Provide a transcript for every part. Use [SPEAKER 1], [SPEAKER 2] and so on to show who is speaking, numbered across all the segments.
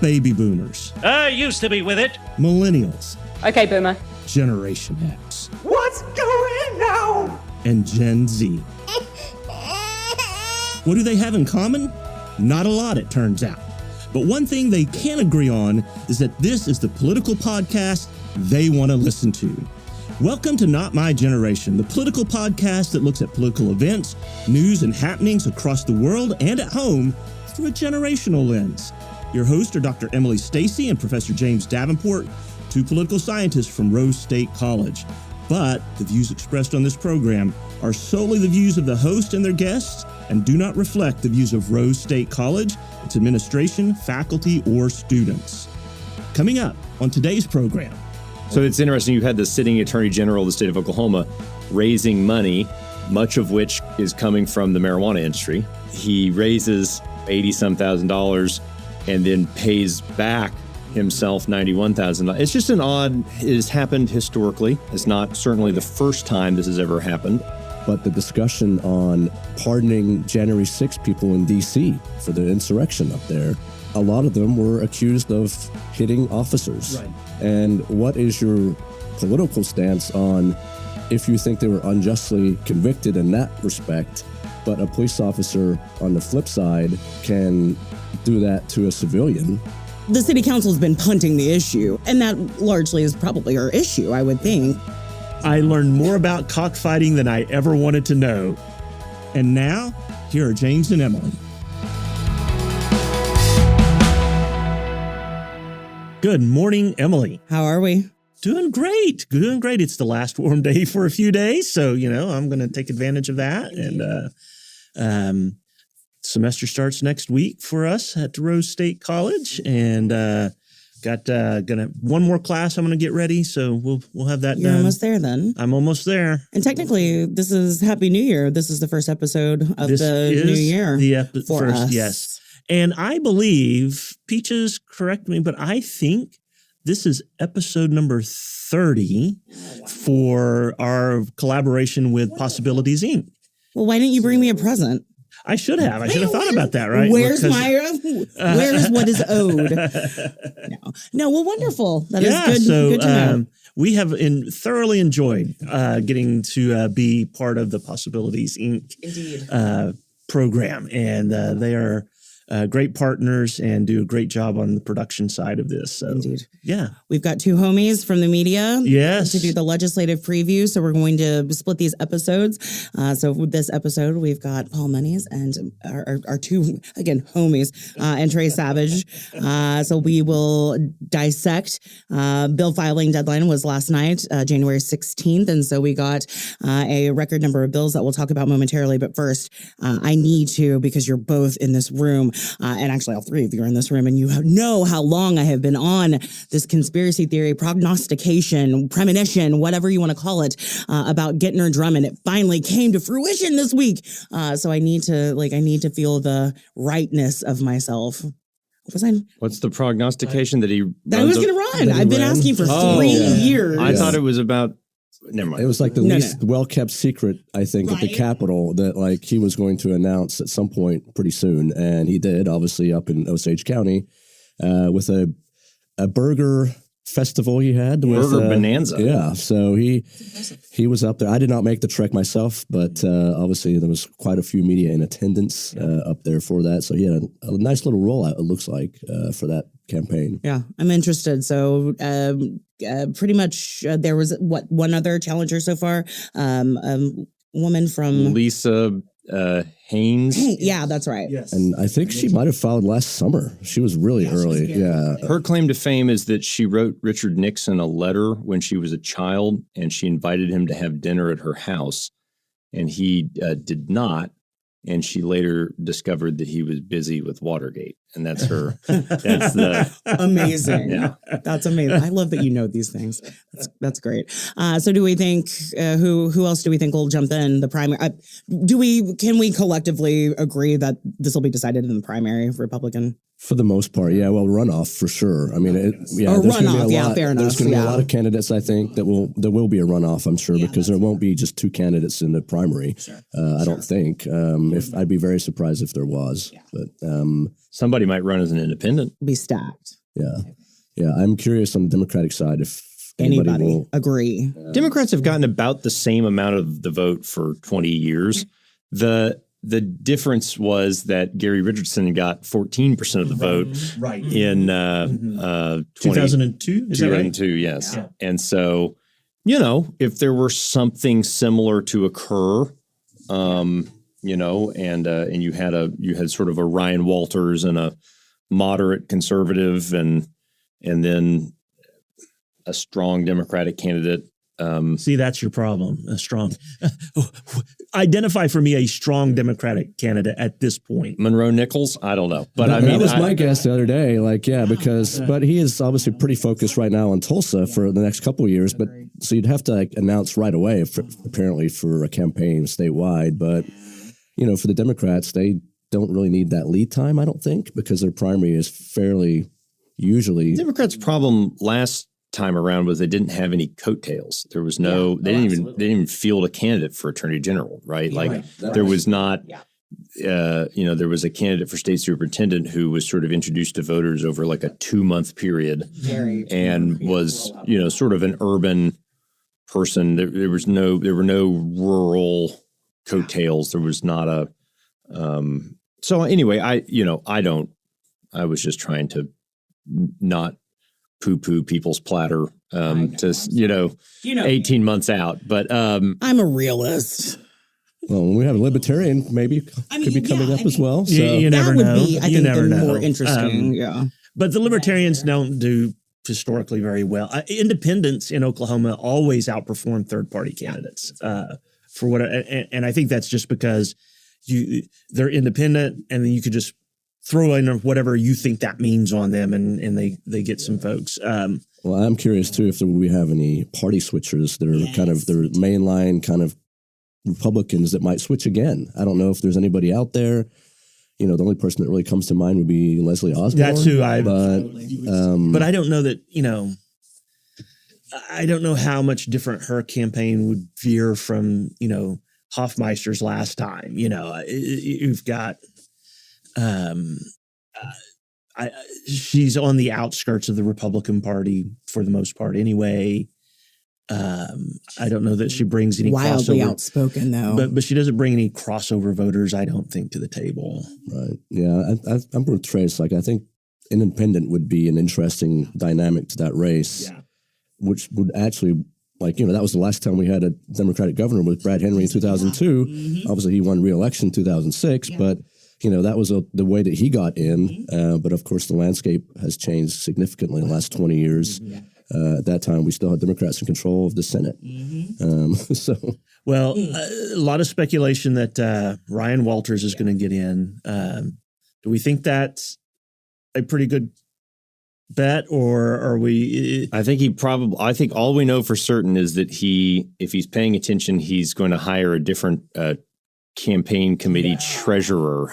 [SPEAKER 1] baby boomers.
[SPEAKER 2] I used to be with it.
[SPEAKER 1] Millennials.
[SPEAKER 3] Okay, boomer.
[SPEAKER 1] Generation X.
[SPEAKER 4] What's going on?
[SPEAKER 1] And Gen Z. What do they have in common? Not a lot, it turns out. But one thing they can agree on is that this is the political podcast they want to listen to. Welcome to Not My Generation, the political podcast that looks at political events, news, and happenings across the world and at home through a generational lens. Your hosts are Dr. Emily Stacy and Professor James Davenport, two political scientists from Rose State College. But the views expressed on this program are solely the views of the host and their guests and do not reflect the views of Rose State College, its administration, faculty, or students. Coming up on today's program.
[SPEAKER 5] So it's interesting, you had the sitting Attorney General of the state of Oklahoma raising money, much of which is coming from the marijuana industry. He raises $80-some thousand and then pays back himself $91,000. It's just an odd, it has happened historically. It's not certainly the first time this has ever happened.
[SPEAKER 6] But the discussion on pardoning January 6 people in D.C. for the insurrection up there, a lot of them were accused of hitting officers.
[SPEAKER 1] Right.
[SPEAKER 6] And what is your political stance on if you think they were unjustly convicted in that respect, but a police officer on the flip side can do that to a civilian?
[SPEAKER 7] The city council's been punting the issue, and that largely is probably our issue, I would think.
[SPEAKER 1] I learned more about cockfighting than I ever wanted to know. And now, here are James and Emily. Good morning, Emily.
[SPEAKER 7] How are we?
[SPEAKER 1] Doing great. It's the last warm day for a few days, so, I'm going to take advantage of that. And semester starts next week for us at Rose State College, and got one more class I'm going to get ready, so we'll have that done.
[SPEAKER 7] You're almost there then.
[SPEAKER 1] I'm almost there.
[SPEAKER 7] And technically, this is Happy New Year. This is the first episode of the new year for
[SPEAKER 1] first,
[SPEAKER 7] us.
[SPEAKER 1] Yes. And I believe, Peaches, correct me, but I think this is episode number 30 for our collaboration with Possibilities, Inc.
[SPEAKER 7] Well, why didn't you bring me a present?
[SPEAKER 1] I should have. I should have thought about that, right?
[SPEAKER 7] Where's what is owed? No, well, wonderful. That is good.
[SPEAKER 1] So,
[SPEAKER 7] good to know.
[SPEAKER 1] We have thoroughly enjoyed getting to be part of the Possibilities Inc.
[SPEAKER 7] Indeed.
[SPEAKER 1] Program, and they are great partners and do a great job on the production side of this. So,
[SPEAKER 7] Indeed.
[SPEAKER 1] Yeah.
[SPEAKER 7] We've got two homies from the media
[SPEAKER 1] to
[SPEAKER 7] do the legislative preview. So we're going to split these episodes. So with this episode, we've got Paul Monies and our two, again, homies, and Trey Savage. So we will dissect. Bill filing deadline was last night, January 16th. And so we got a record number of bills that we'll talk about momentarily. But first, I need to, because you're both in this room, and actually all three of you are in this room, and you know how long I have been on this conspiracy theory, prognostication, premonition, whatever you want to call it, about Gittner Drummond. It finally came to fruition this week. So I need to feel the rightness of myself.
[SPEAKER 5] What's the prognostication that he
[SPEAKER 7] I was going to run? I've been asking for 3 years.
[SPEAKER 5] I thought it was about... Never mind.
[SPEAKER 6] It was like the least well-kept secret, I think, at the Capitol that he was going to announce at some point pretty soon. And he did, obviously, up in Osage County with a burger festival he had.
[SPEAKER 5] Burger Bonanza.
[SPEAKER 6] Yeah. So he was up there. I did not make the trek myself, but obviously there was quite a few media in attendance up there for that. So he had a nice little rollout, it looks like, for that campaign.
[SPEAKER 7] Yeah, I'm interested. So pretty much there was one other challenger so far, woman from
[SPEAKER 5] Lisa Haynes.
[SPEAKER 7] Yeah, that's right.
[SPEAKER 1] Yes.
[SPEAKER 6] And I think she might have filed last summer. She was really early. Yeah.
[SPEAKER 5] Her claim to fame is that she wrote Richard Nixon a letter when she was a child, and she invited him to have dinner at her house, and he did not. And she later discovered that he was busy with Watergate. And that's her. That's the
[SPEAKER 7] amazing.
[SPEAKER 5] Yeah.
[SPEAKER 7] That's amazing. I love that you know these things. That's great. So do we think who else do we think will jump in the primary? Can we collectively agree that this will be decided in the primary Republican?
[SPEAKER 6] For the most part, yeah. Well, runoff for sure. I mean, there's gonna
[SPEAKER 7] runoff,
[SPEAKER 6] be a lot,
[SPEAKER 7] fair enough.
[SPEAKER 6] There's going to be a lot of candidates, I think, there will be a runoff, I'm sure, because there won't be just 2 candidates in the primary. I don't think. If I'd be very surprised if there was. But
[SPEAKER 5] somebody might run as an independent.
[SPEAKER 7] Be stacked.
[SPEAKER 6] Yeah. I'm curious on the Democratic side if
[SPEAKER 7] Anybody
[SPEAKER 6] will
[SPEAKER 7] agree.
[SPEAKER 5] Democrats have gotten about the same amount of the vote for 20 years. The difference was that Gary Richardson got 14% of the vote in
[SPEAKER 1] 2002. Is that right?
[SPEAKER 5] 2002, yes. Yeah. And so, if there were something similar to occur, and you had sort of a Ryan Walters and a moderate conservative and then a strong Democratic candidate.
[SPEAKER 1] See, that's your problem. A strong. Identify for me a strong Democratic candidate at this point.
[SPEAKER 5] Monroe Nichols? I don't know. But
[SPEAKER 6] that was my guess the other day. But he is obviously pretty focused right now on Tulsa for the next couple of years. But so you'd have to announce right away, apparently, for a campaign statewide. But, for the Democrats, they don't really need that lead time, I don't think, because their primary is fairly usually.
[SPEAKER 5] Democrats' problem last time around was they didn't have any coattails. There was no, they didn't even field a candidate for attorney general, right? There was not, there was a candidate for state superintendent who was sort of introduced to voters over like a 2-month period and was, sort of an urban person. There were no rural coattails. There was not a, so anyway, I was just trying to not poo-poo people's platter, 18 months out. But
[SPEAKER 7] I'm a realist.
[SPEAKER 6] Well, we have a libertarian, maybe could be coming up as well. So.
[SPEAKER 1] You never know.
[SPEAKER 7] Be, I
[SPEAKER 1] you
[SPEAKER 7] think,
[SPEAKER 1] never know.
[SPEAKER 7] More interesting.
[SPEAKER 1] But the libertarians don't do historically very well. Independents in Oklahoma always outperform third-party candidates for what, and I think that's just because they're independent, and then you could just throw in whatever you think that means on them, and they get some folks.
[SPEAKER 6] Well, I'm curious too if we have any party switchers that are kind of their mainline kind of Republicans that might switch again. I don't know if there's anybody out there. The only person that really comes to mind would be Leslie Osborne.
[SPEAKER 1] That's who
[SPEAKER 6] but
[SPEAKER 1] I don't know that, I don't know how much different her campaign would veer from, Hoffmeister's last time. You've got, she's on the outskirts of the Republican Party for the most part anyway. I don't know that she brings any
[SPEAKER 7] wildly
[SPEAKER 1] crossover,
[SPEAKER 7] outspoken though,
[SPEAKER 1] but she doesn't bring any crossover voters, I don't think, to the table.
[SPEAKER 6] Right. Yeah. I'm with Trace. I think independent would be an interesting dynamic to that race, which would actually, that was the last time we had a Democratic governor with Brad Henry in 2002. Mm-hmm. Obviously, he won re-election in 2006, but that was the way that he got in. But of course, the landscape has changed significantly in the last 20 years. At that time, we still had Democrats in control of the Senate. Mm-hmm.
[SPEAKER 1] A lot of speculation that Ryan Walters is going to get in. Do we think that's a pretty good bet, or are we?
[SPEAKER 5] I think all we know for certain is that if he's paying attention, he's going to hire a different campaign committee treasurer.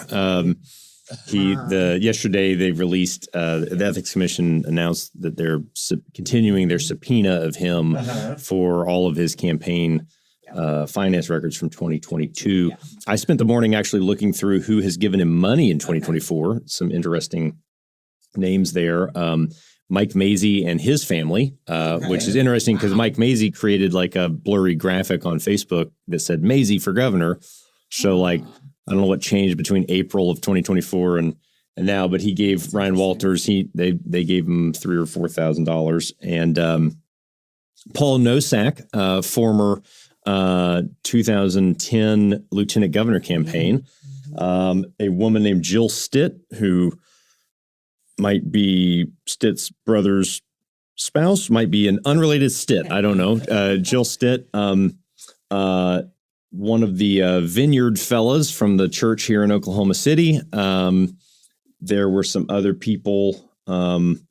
[SPEAKER 5] Yesterday they released the Ethics Commission announced that they're continuing their subpoena of him for all of his campaign finance records from 2022. I spent the morning actually looking through who has given him money in 2024. Some interesting names there. Mike Mazie and his family, which is interesting because Mike Mazie created like a blurry graphic on Facebook that said Mazie for governor. So I don't know what changed between April of 2024 and now, but he gave Ryan Walters, they gave him $3,000 or $4,000. And Paul Nosak, former 2010 lieutenant governor campaign, a woman named Jill Stitt, who might be Stitt's brother's spouse, might be an unrelated Stitt. I don't know. Jill Stitt, one of the Vineyard fellas from the church here in Oklahoma City. There were some other people. I'm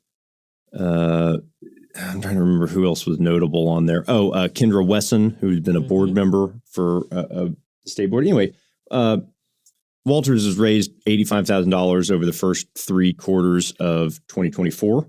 [SPEAKER 5] trying to remember who else was notable on there. Kendra Wesson, who's been a board member for a state board. Anyway, Walters has raised $85,000 over the first 3 quarters of 2024,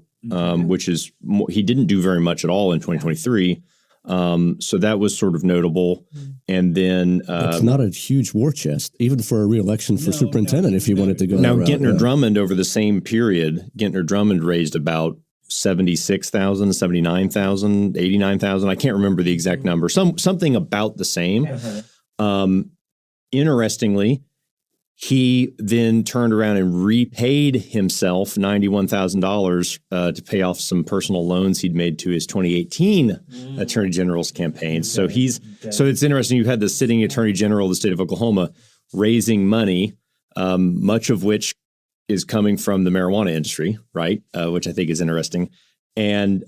[SPEAKER 5] which is he didn't do very much at all in 2023. So that was sort of notable. And then
[SPEAKER 6] it's not a huge war chest, even for a re-election for superintendent. If you wanted to go
[SPEAKER 5] now,
[SPEAKER 6] that route,
[SPEAKER 5] Gentner Drummond over the same period, Gentner Drummond raised about 76,000, 79,000, 89,000. I can't remember the exact number. Something about the same. Interestingly, he then turned around and repaid himself $91,000 to pay off some personal loans he'd made to his 2018 Attorney General's campaign. So it's interesting. You had the sitting Attorney General of the state of Oklahoma raising money, much of which is coming from the marijuana industry, right? Which I think is interesting. And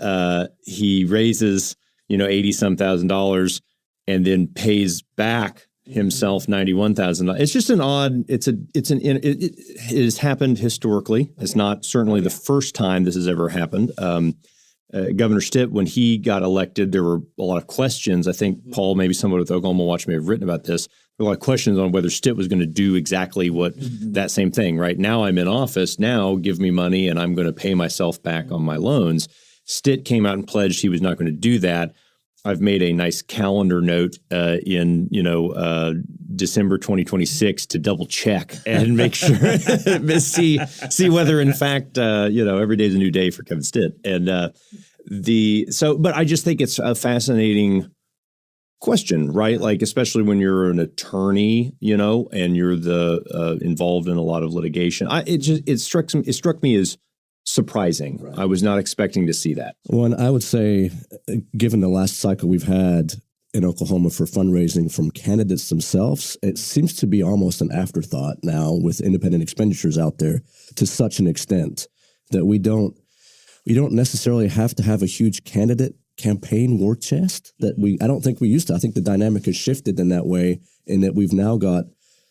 [SPEAKER 5] he raises, $80-some thousand and then pays back himself $91,000. It's just an odd. It has happened historically. It's not certainly the first time this has ever happened. Governor Stitt, when he got elected, there were a lot of questions. I think Paul, maybe someone with Oklahoma Watch may have written about this. There were a lot of questions on whether Stitt was going to do exactly what that same thing. Right now, I'm in office. Now, give me money, and I'm going to pay myself back on my loans. Stitt came out and pledged he was not going to do that. I've made a nice calendar note in December 2026 to double check and make sure see whether in fact every day is a new day for Kevin Stitt. And but I just think it's a fascinating question, right? Like especially when you're an attorney, and you're involved in a lot of litigation. It struck me as surprising. Right. I was not expecting to see that.
[SPEAKER 6] Well, and I would say, given the last cycle we've had in Oklahoma for fundraising from candidates themselves, it seems to be almost an afterthought now with independent expenditures out there to such an extent that we don't necessarily have to have a huge candidate campaign war chest that I don't think we used to. I think the dynamic has shifted in that way, in that we've now got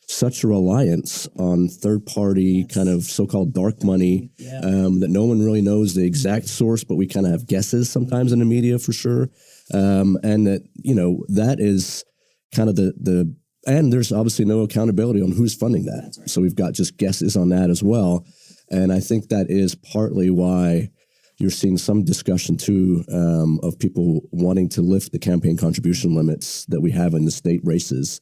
[SPEAKER 6] such a reliance on third-party kind of so-called dark money that no one really knows the exact source, but we kind of have guesses sometimes in the media for sure. And that, that is kind of and there's obviously no accountability on who's funding that. Right. So we've got just guesses on that as well. And I think that is partly why you're seeing some discussion too of people wanting to lift the campaign contribution limits that we have in the state races.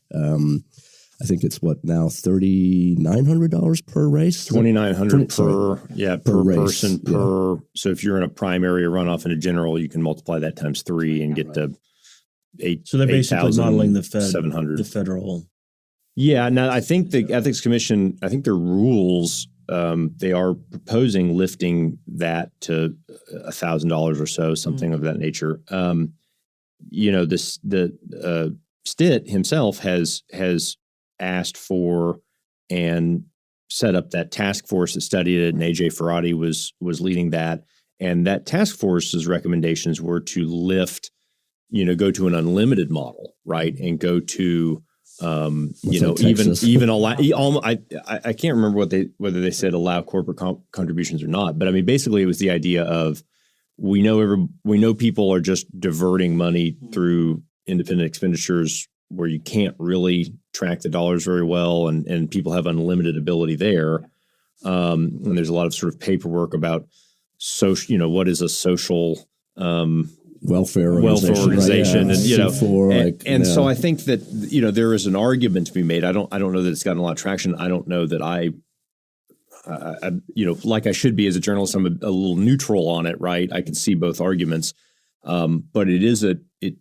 [SPEAKER 6] I think it's now $3,900 per race.
[SPEAKER 5] $2,900 per
[SPEAKER 6] race,
[SPEAKER 5] person per. So if you're in a primary or runoff in a general, you can multiply that times 3 and get to 8.
[SPEAKER 1] So they're basically modeling the
[SPEAKER 5] 700.
[SPEAKER 1] The federal.
[SPEAKER 5] Yeah. Now I think the Ethics Commission, I think their rules, they are proposing lifting that to $1,000 or so, something of that nature. Stitt himself has asked for and set up that task force that studied it, and AJ Ferrati was leading that. And that task force's recommendations were to lift, go to an unlimited model, right, and go to even allow. I can't remember whether they said allow corporate contributions or not, but I mean basically it was the idea of we know people are just diverting money through independent expenditures where you can't really track the dollars very well, and people have unlimited ability there. And there's a lot of sort of paperwork about social, what is a social
[SPEAKER 6] welfare organization,
[SPEAKER 5] right? And so I think that there is an argument to be made. I don't know that it's gotten a lot of traction. I don't know that I like I should be as a journalist. I'm a little neutral on it, right? I can see both arguments, but it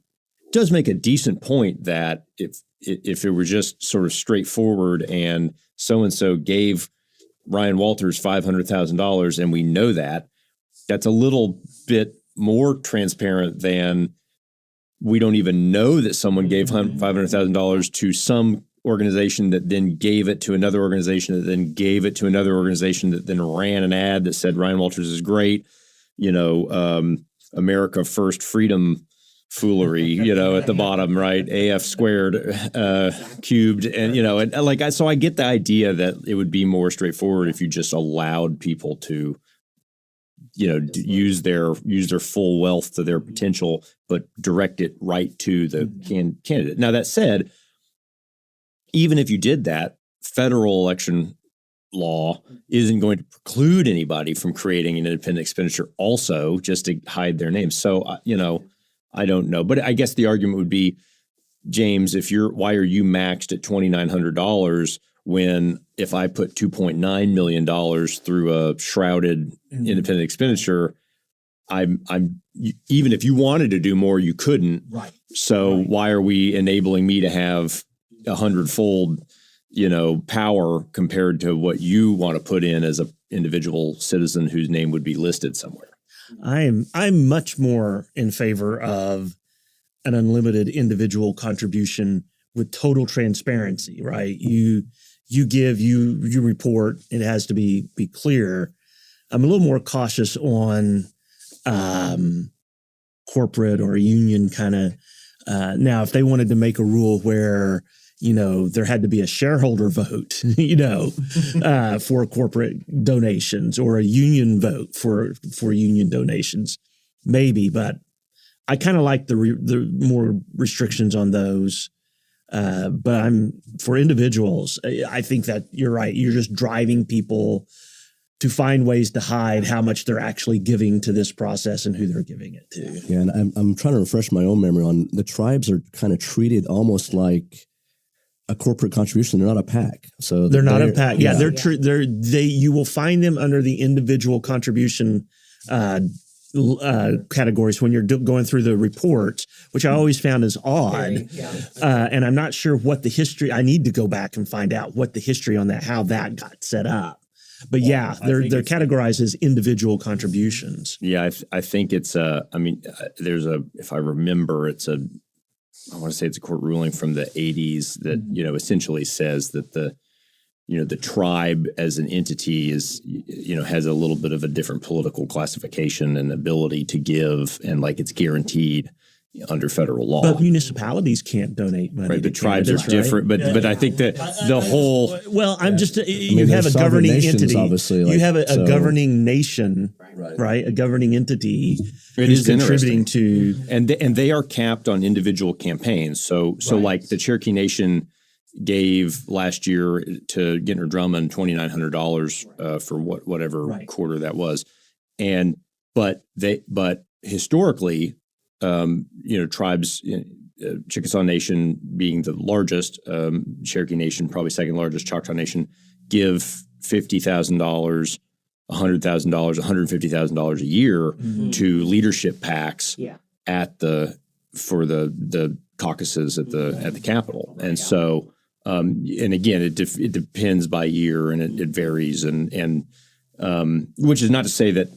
[SPEAKER 5] does make a decent point that if it were just sort of straightforward and so gave Ryan Walters $500,000 and we know that's a little bit more transparent than we don't even know that someone gave $500,000 to some organization that then gave it to another organization that then gave it to another organization that then ran an ad that said Ryan Walters is great, America First Freedom foolery, at the bottom, right? AF squared, cubed, and so I get the idea that it would be more straightforward if you just allowed people to, use their full wealth to their potential, but direct it right to the candidate. Now that said, even if you did that, federal election law isn't going to preclude anybody from creating an independent expenditure also just to hide their names. So, I don't know. But I guess the argument would be, James, why are you maxed at $2,900 when if I put $2.9 million through a shrouded independent expenditure, I'm even if you wanted to do more, you couldn't.
[SPEAKER 1] Right.
[SPEAKER 5] So why are we enabling me to have 100-fold, power compared to what you want to put in as an individual citizen whose name would be listed somewhere?
[SPEAKER 1] I'm much more in favor of an unlimited individual contribution with total transparency, right? You give, you report, it has to be clear. I'm a little more cautious on corporate or union kind of, now if they wanted to make a rule where, there had to be a shareholder vote, for corporate donations or a union vote for union donations, maybe, but I kind of like the more restrictions on those. But for individuals, I think that you're right. You're just driving people to find ways to hide how much they're actually giving to this process and who they're giving it to.
[SPEAKER 6] Yeah, and I'm trying to refresh my own memory on the tribes are kind of treated almost like a corporate contribution. They're not a PAC. So
[SPEAKER 1] they're not a PAC. Yeah, you will find them under the individual contribution categories when you're going through the reports, which I always found is odd. And I'm not sure what the history, I need to go back and find out what the history on that, how that got set up. But they're categorized as individual contributions.
[SPEAKER 5] Yeah, I think it's if I remember, I want to say it's a court ruling from the 80s that, essentially says that the tribe as an entity is, has a little bit of a different political classification and ability to give, and like it's guaranteed under federal law.
[SPEAKER 1] But municipalities can't donate money.
[SPEAKER 5] Right, the tribes are different, right? But I think that the whole.
[SPEAKER 1] Well, you have a governing entity.
[SPEAKER 6] Obviously,
[SPEAKER 1] you have a governing nation, right? A governing entity.
[SPEAKER 5] It is
[SPEAKER 1] contributing to,
[SPEAKER 5] and they are capped on individual campaigns. So like the Cherokee Nation gave last year to Gentner Drummond $2,900 for whatever quarter that was, but historically, tribes, Chickasaw Nation being the largest, Cherokee Nation probably second largest, Choctaw Nation give $50,000, $100,000, $150,000 a year to leadership PACs for the caucuses at the Capitol, and so. And again, it depends by year and it varies, and which is not to say that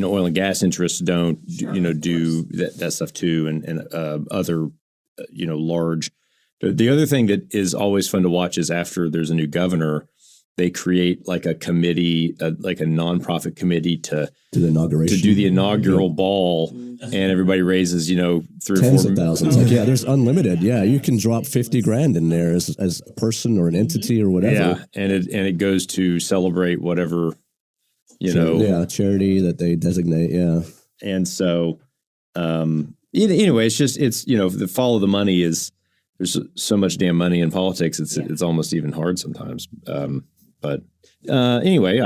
[SPEAKER 5] oil and gas interests don't do that stuff too, and other large. The other thing that is always fun to watch is after there's a new governor, they create like a committee, like a nonprofit committee to
[SPEAKER 6] do the inauguration,
[SPEAKER 5] to do the inaugural ball, and everybody raises
[SPEAKER 6] tens of thousands. There's unlimited. Yeah, you can drop $50,000 in there as a person or an entity or whatever.
[SPEAKER 5] Yeah, and it goes to celebrate whatever
[SPEAKER 6] charity that they designate. Yeah,
[SPEAKER 5] and so anyway, it's the follow the money is. There's so much damn money in politics. It's almost even hard sometimes. But anyway,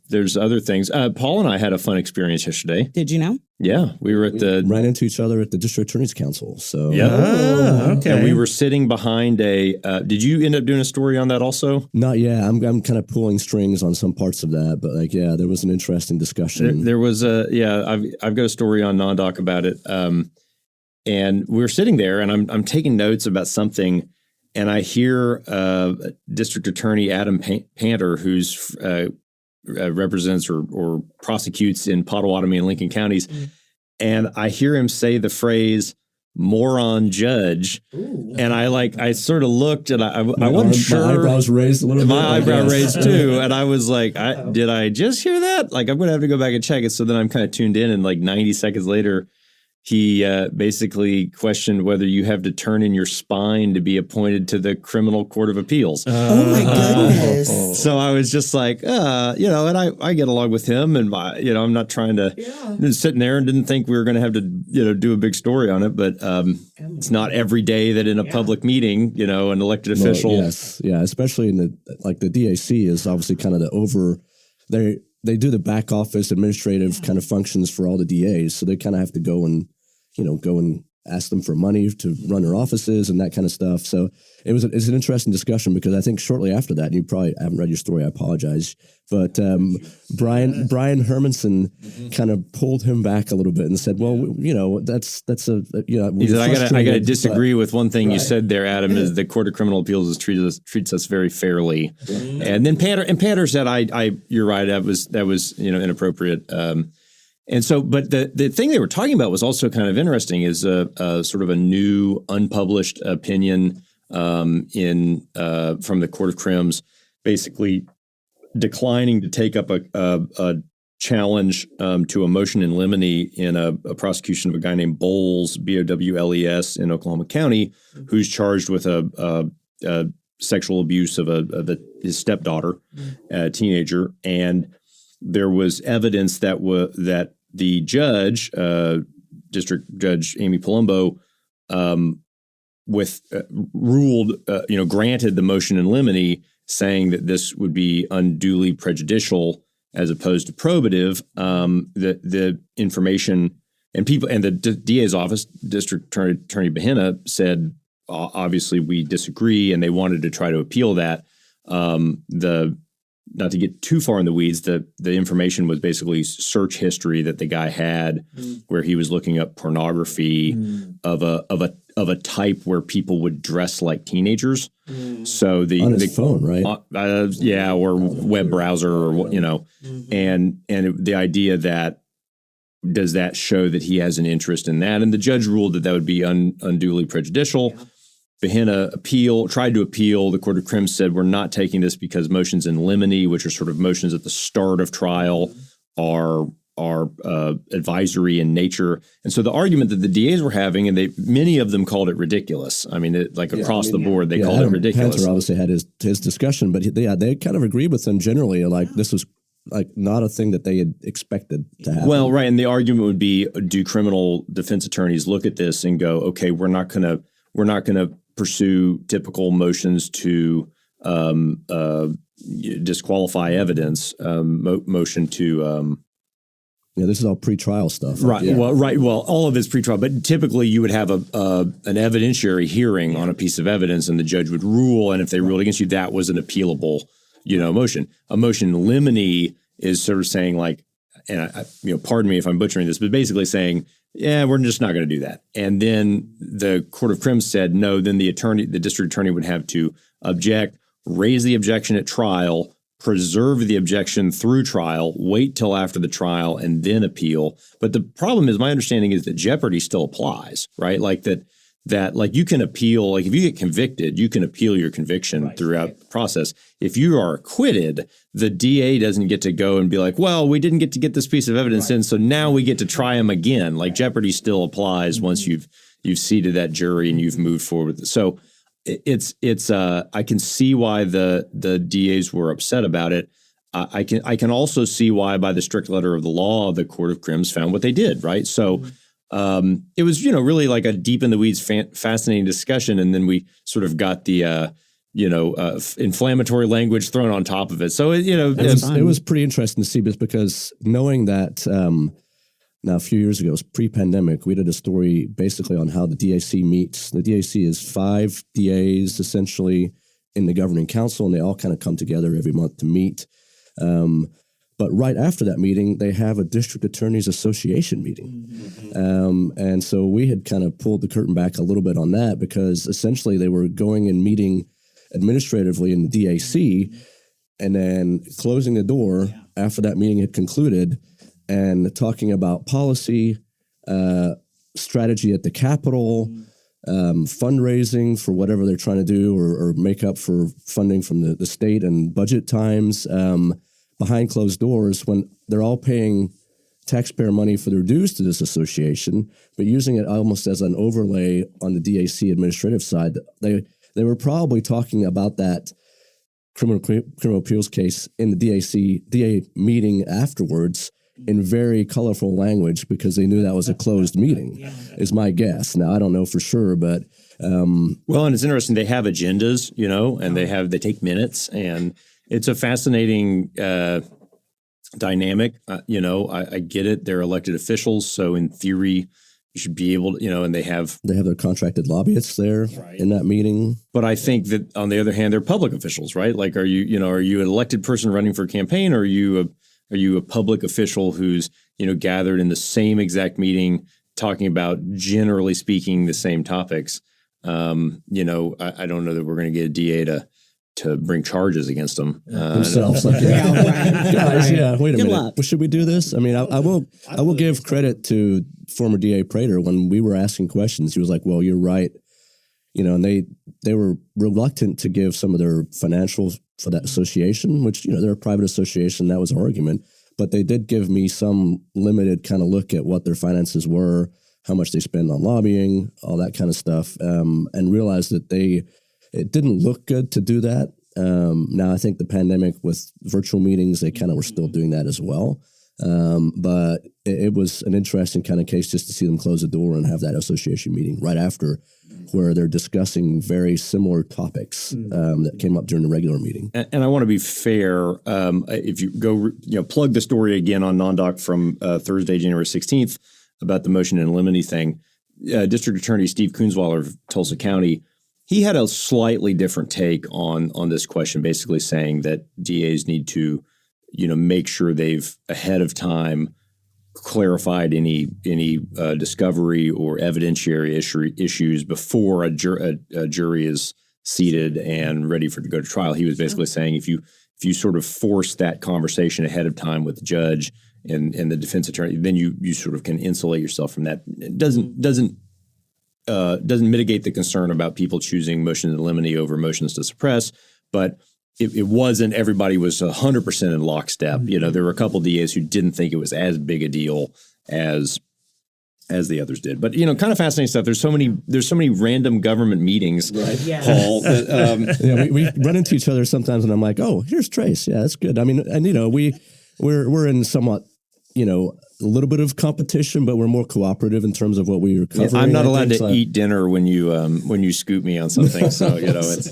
[SPEAKER 5] there's other things. Paul and I had a fun experience yesterday.
[SPEAKER 7] Did you know?
[SPEAKER 5] Yeah, we
[SPEAKER 6] ran into each other at the District Attorney's Council. So
[SPEAKER 5] yeah,
[SPEAKER 1] okay.
[SPEAKER 5] And we were sitting behind a. Did you end up doing a story on that also?
[SPEAKER 6] Not yet. I'm kind of pulling strings on some parts of that, but there was an interesting discussion.
[SPEAKER 5] There was I've got a story on NonDoc about it. And we were sitting there, and I'm taking notes about something, and I hear District Attorney Adam Panter, who's represents or prosecutes in Potawatomi and Lincoln counties, and I hear him say the phrase "moron judge," and I sort of looked, and I wasn't sure.
[SPEAKER 6] My eyebrows raised a little bit.
[SPEAKER 5] My eyebrow raised too, and I was like, "Did I just hear that?" Like, I'm going to have to go back and check it. So then I'm kind of tuned in, and like 90 seconds later, he basically questioned whether you have to turn in your spine to be appointed to the Criminal Court of Appeals.
[SPEAKER 7] Oh my goodness.
[SPEAKER 5] So I was just like, and I get along with him, and I'm not trying to sitting there and didn't think we were going to have to, do a big story on it. But it's not every day that in a public meeting, an elected official.
[SPEAKER 6] Yes. Yeah. Especially in the DAC is obviously kind of they do the back office administrative kind of functions for all the DAs. So they kind of have to go and ask them for money to run their offices and that kind of stuff. So it's an interesting discussion because I think shortly after that, and you probably haven't read your story, I apologize, but Brian Hermanson kind of pulled him back a little bit and said, well, that's
[SPEAKER 5] he said, I got to disagree with one thing you said there, Adam, is the Court of Criminal Appeals treats us very fairly. And then Pander said, you're right, that was inappropriate. And so, but the thing they were talking about was also kind of interesting is sort of a new unpublished opinion from the Court of Crims, basically declining to take up a challenge to a motion in limine in a prosecution of a guy named Bowles, Bowles, in Oklahoma County, who's charged with a sexual abuse of his stepdaughter, a teenager, and there was evidence that the judge, District Judge Amy Palumbo, granted the motion in limine, saying that this would be unduly prejudicial as opposed to probative. The information and the DA's office, District Attorney Bahena, said obviously we disagree, and they wanted to try to appeal that. Not to get too far in the weeds, the information was basically search history that the guy had, where he was looking up pornography of a type where people would dress like teenagers. So on his phone, right? Or web browser, or and the idea that does that show that he has an interest in that, and the judge ruled that would be unduly prejudicial. Yeah. Bahena tried to appeal. The Court of Crims said, we're not taking this because motions in limine, which are sort of motions at the start of trial, are advisory in nature. And so the argument that the DAs were having, and many of them called it ridiculous. I mean, across the board, they called it ridiculous.
[SPEAKER 6] Panther obviously had his discussion, but they kind of agreed with him generally. This was not a thing that they had expected to happen.
[SPEAKER 5] Well, right. And the argument would be, do criminal defense attorneys look at this and go, okay, we're not going to pursue typical motions to disqualify evidence, motion to.
[SPEAKER 6] This is all pretrial stuff.
[SPEAKER 5] Right. Yeah. Well, all of it's pretrial, but typically you would have an evidentiary hearing on a piece of evidence, and the judge would rule. And if they ruled against you, that was an appealable, motion. A motion in limine is sort of saying pardon me if I'm butchering this, but basically saying, yeah, we're just not going to do that. And then the Court of Crims said no. Then the district attorney would have to object, raise the objection at trial, preserve the objection through trial, wait till after the trial, and then appeal. But the problem is, my understanding is that jeopardy still applies, right? That you can appeal, if you get convicted, you can appeal your conviction throughout the process. If you are acquitted, the DA doesn't get to go and be like, well, we didn't get to get this piece of evidence in, so now we get to try him again. Jeopardy still applies once you've seated that jury and you've moved forward. So it's I can see why the DAs were upset about it. I can also see why, by the strict letter of the law, the Court of Crims found what they did, right? So it was, really like a deep in the weeds, fascinating discussion. And then we sort of got the, inflammatory language thrown on top of it. So,
[SPEAKER 6] it was pretty interesting to see this, because knowing that now a few years ago, it was pre-pandemic, we did a story basically on how the DAC meets. The DAC is 5 DAs essentially in the governing council, and they all kind of come together every month to meet. But right after that meeting, they have a district attorneys association meeting. And so we had kind of pulled the curtain back a little bit on that, because essentially they were going and meeting administratively in the DAC and then closing the door after that meeting had concluded and talking about policy, strategy at the Capitol, fundraising for whatever they're trying to do, or make up for funding from the state and budget times, behind closed doors, when they're all paying taxpayer money for their dues to this association, but using it almost as an overlay on the DAC administrative side. They were probably talking about that criminal appeals case in the DA meeting afterwards in very colorful language because they knew that was a closed meeting, is my guess. Now, I don't know for sure, but...
[SPEAKER 5] well, and it's interesting. They have agendas, and they take minutes, and it's a fascinating dynamic. I get it. They're elected officials, so in theory, you should be able to, and they have
[SPEAKER 6] their contracted lobbyists there in that meeting.
[SPEAKER 5] But I think that on the other hand, they're public officials, right? Like, are you an elected person running for a campaign, or are you a public official who's, gathered in the same exact meeting talking about, generally speaking, the same topics? I don't know that we're going to get a DA to bring charges against them
[SPEAKER 6] themselves. Guys, wait a minute. Well, should we do this? I mean, I will give credit to former DA Prater. When we were asking questions, he was like, "Well, you're right," and they were reluctant to give some of their financials for that association, which they're a private association. That was an argument, but they did give me some limited kind of look at what their finances were, how much they spend on lobbying, all that kind of stuff, and realized that it didn't look good to do that. Now, I think the pandemic with virtual meetings, they kind of were still doing that as well. But it was an interesting kind of case just to see them close the door and have that association meeting right after, where they're discussing very similar topics that came up during the regular meeting.
[SPEAKER 5] And I want to be fair. If you go, plug the story again on NonDoc from Thursday, January 16th, about the motion in limine thing, District Attorney Steve Kunzweiler of Tulsa County, he had a slightly different take on this question, basically saying that DAs need to, make sure they've ahead of time clarified any discovery or evidentiary issues before a jury is seated and ready to go to trial. He was basically saying if you sort of force that conversation ahead of time with the judge and the defense attorney, then you sort of can insulate yourself from that. It doesn't mitigate the concern about people choosing motions in limine over motions to suppress, but it wasn't everybody was 100% in lockstep. There were a couple DAs who didn't think it was as big a deal as the others did. But kind of fascinating stuff. There's so many random government meetings, right. Paul.
[SPEAKER 6] We run into each other sometimes, and I'm like, oh, here's Trace. Yeah, that's good. I mean, and we're in somewhat a little bit of competition, but we're more cooperative in terms of what we are covering.
[SPEAKER 5] I'm not allowed to eat dinner when you scoop me on something. So it's.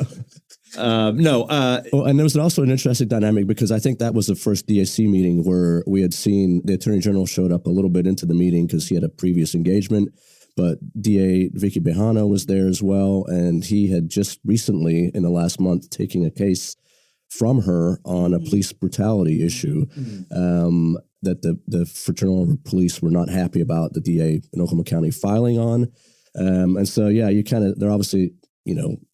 [SPEAKER 6] And there was also an interesting dynamic because I think that was the first DAC meeting where we had seen the Attorney General showed up a little bit into the meeting because he had a previous engagement, but DA Vicky Behana was there as well, and he had just recently, in the last month, taken a case from her on a police brutality issue that the fraternal police were not happy about the DA in Oklahoma County filing on. And so, they're obviously,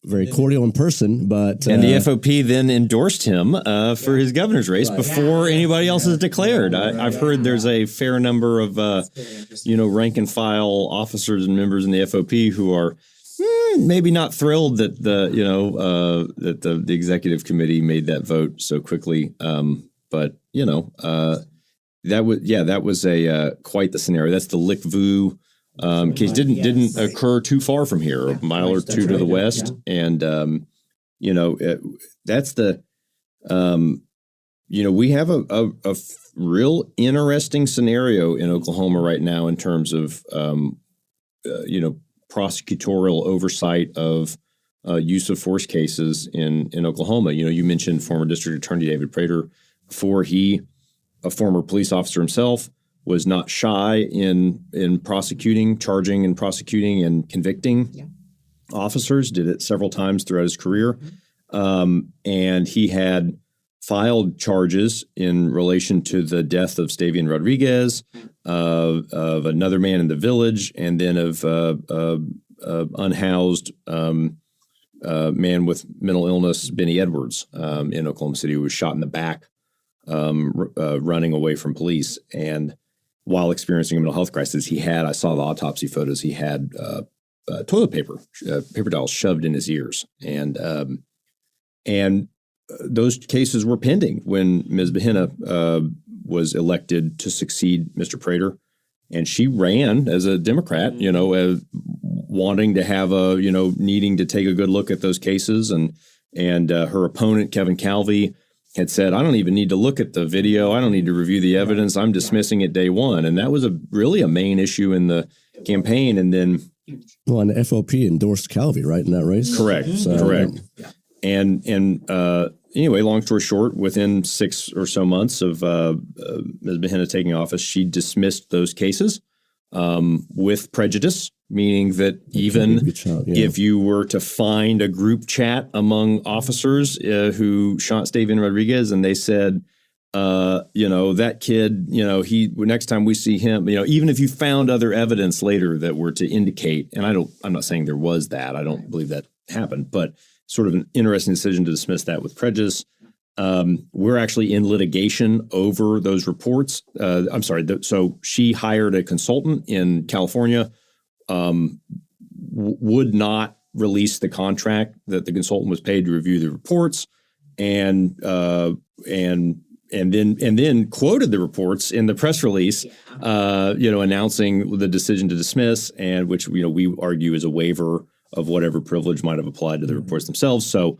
[SPEAKER 6] very cordial in person, but...
[SPEAKER 5] And the FOP then endorsed him for his governor's race before anybody else is declared. I've heard there's a fair number of, rank and file officers and members in the FOP who are maybe not thrilled that the executive committee made that vote so quickly. But that was a quite the scenario. That's the Lick Vu case. Didn't occur too far from here, a mile or two to the west, and that's the we have a real interesting scenario in Oklahoma right now in terms of prosecutorial oversight of use of force cases in Oklahoma. You mentioned former District Attorney David Prater before. He, a former police officer himself, was not shy in charging and prosecuting and convicting officers, did it several times throughout his career. And he had filed charges in relation to the death of Stavian Rodriguez, of another man in the village, and then of unhoused man with mental illness, Benny Edwards, in Oklahoma City, who was shot in the back running away from police. And while experiencing a mental health crisis, I saw the autopsy photos, he had toilet paper towels shoved in his ears. And those cases were pending when Ms. Behena was elected to succeed Mr. Prater. And she ran as a Democrat, wanting to have needing to take a good look at those cases. And her opponent, Kevin Calvi, had said, I don't even need to look at the video. I don't need to review the evidence. I'm dismissing it day one. And that was really a main issue in the campaign. And then.
[SPEAKER 6] Well, and the FOP endorsed Calvi, right, in that race?
[SPEAKER 5] Correct. So, correct. And anyway, long story short, within 6 or so months of Ms. Behenna taking office, she dismissed those cases with prejudice, meaning that even if you were to find a group chat among officers who shot Stavian Rodriguez and they said, that kid, next time we see him, even if you found other evidence later that were to indicate, and I'm not saying there was that, I don't believe that happened, but sort of an interesting decision to dismiss that with prejudice. We're actually in litigation over those reports. So she hired a consultant in California, would not release the contract that the consultant was paid to review the reports, and then quoted the reports in the press release, announcing the decision to dismiss, and which we argue is a waiver of whatever privilege might have applied to the reports themselves. So,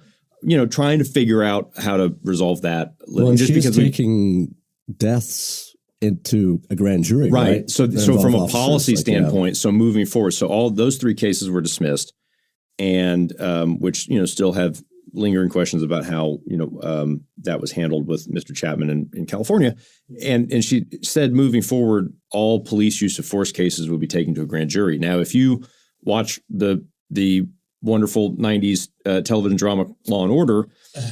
[SPEAKER 5] trying to figure out how to resolve that.
[SPEAKER 6] Well, just she's taking deaths into a grand jury, right?
[SPEAKER 5] So from a policy standpoint, so moving forward, so all those 3 cases were dismissed, and which still have lingering questions about how that was handled with Mr. Chapman in California, and she said moving forward, all police use of force cases will be taken to a grand jury. Now, if you watch the wonderful 90s television drama Law and Order,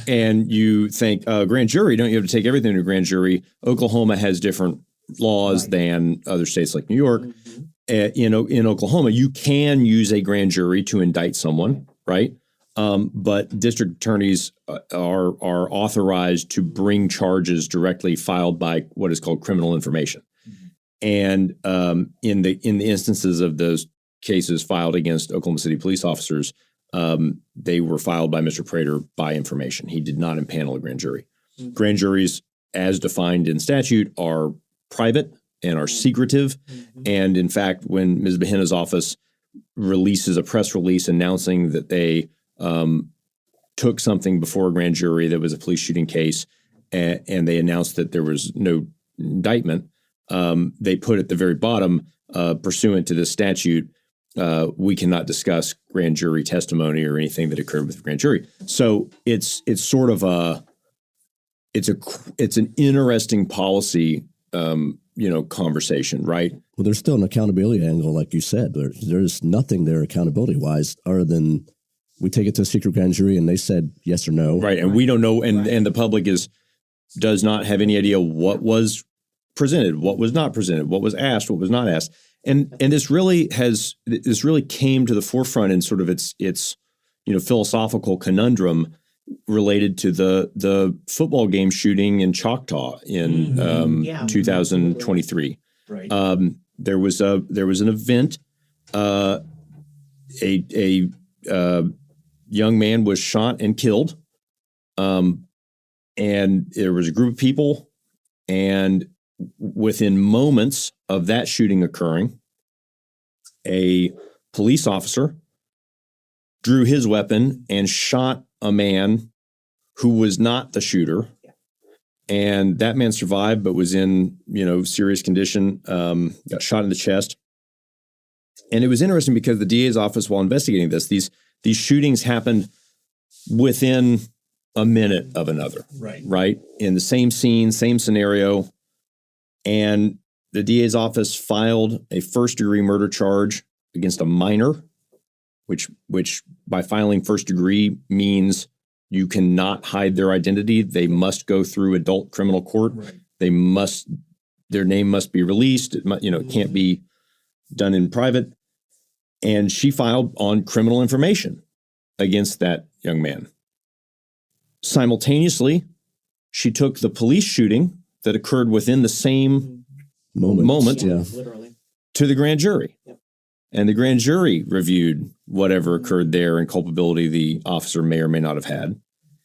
[SPEAKER 5] and you think grand jury, don't you have to take everything to a grand jury? Oklahoma has different laws than other states like New York. In Oklahoma, you can use a grand jury to indict someone, right? But district attorneys are authorized to bring charges directly filed by what is called criminal information. And in the instances of those cases filed against Oklahoma City police officers, they were filed by Mr. Prater by information. He did not impanel a grand jury. Grand juries, as defined in statute, are private and are secretive. And in fact, when Ms. Behenna's office releases a press release announcing that they took something before a grand jury that was a police shooting case, and they announced that there was no indictment, they put at the very bottom, pursuant to this statute, we cannot discuss grand jury testimony or anything that occurred with the grand jury. So it's sort of it's an interesting policy, conversation, right?
[SPEAKER 6] Well, there's still an accountability angle, like you said. There's nothing there accountability wise other than we take it to a secret grand jury and they said yes or no.
[SPEAKER 5] Right. And we don't know. And the public does not have any idea what was presented, what was not presented, what was asked, what was not asked. And this really came to the forefront in sort of its philosophical conundrum related to the football game shooting in Choctaw in 2023. Right. There was an event. A young man was shot and killed. And there was a group of people, and within moments of that shooting occurring, a police officer drew his weapon and shot a man who was not the shooter. And that man survived, but was in, serious condition, got shot in the chest. And it was interesting because the DA's office, while investigating this, these shootings happened within a minute of another, right? In the same scene, same scenario. And the DA's office filed a first-degree murder charge against a minor, which by filing first degree means you cannot hide their identity. They must go through adult criminal court. Right. Their name must be released. It can't be done in private. And she filed on criminal information against that young man. Simultaneously, she took the police shooting that occurred within the same moment to the grand jury. Yep. And the grand jury reviewed whatever occurred there and culpability the officer may or may not have had.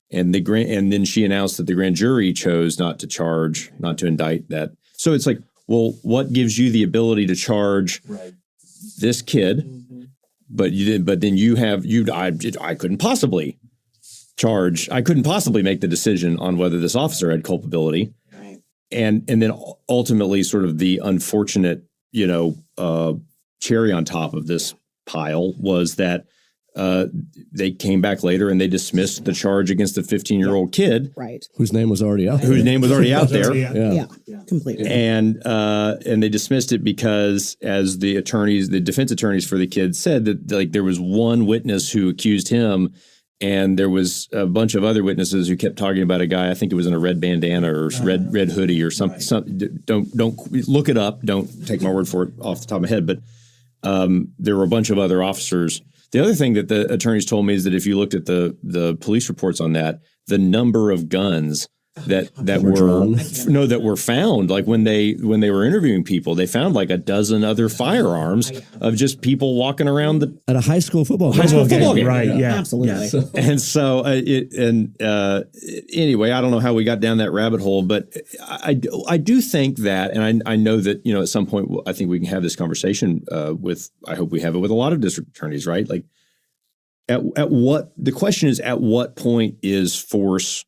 [SPEAKER 5] And then she announced that the grand jury chose not to indict that. So it's like, well, what gives you the ability to charge this kid? But I couldn't possibly make the decision on whether this officer had culpability. Right. And then ultimately sort of the unfortunate, cherry on top of this pile was that they came back later and they dismissed the charge against the 15-year-old kid,
[SPEAKER 7] right,
[SPEAKER 6] whose name was already out
[SPEAKER 7] there.
[SPEAKER 6] Yeah,
[SPEAKER 7] completely.
[SPEAKER 5] And they dismissed it because, as the defense attorneys for the kid said, that like there was one witness who accused him, and there was a bunch of other witnesses who kept talking about a guy. I think it was in a red bandana or red hoodie or something. Right. Don't look it up. Don't take my word for it off the top of my head. But there were a bunch of other officers. The other thing that the attorneys told me is that if you looked at the police reports on that, the number of guns that were found, like when they were interviewing people, they found like a dozen other firearms of just people walking around
[SPEAKER 6] at a high school football
[SPEAKER 5] game.
[SPEAKER 1] Right? Yeah,
[SPEAKER 7] absolutely.
[SPEAKER 1] Yeah.
[SPEAKER 5] And so anyway, I don't know how we got down that rabbit hole, but I do think that, and I know that at some point I think we can have this conversation I hope we have it with a lot of district attorneys, right? Like the question is, at what point is force?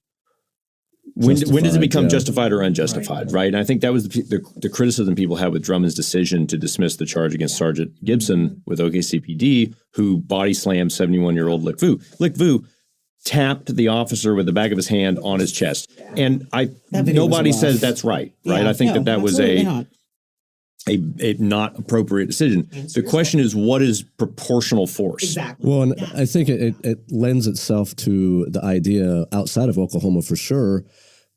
[SPEAKER 5] When does it become justified or unjustified, right? And I think that was the criticism people had with Drummond's decision to dismiss the charge against Sergeant Gibson with OKCPD, who body slammed 71-year-old Lick Vu. Lick Vu tapped the officer with the back of his hand on his chest. And nobody says that's right? I think that was a not appropriate decision. The question is, what is proportional force?
[SPEAKER 7] Exactly.
[SPEAKER 6] Well, and I think it lends itself to the idea outside of Oklahoma for sure,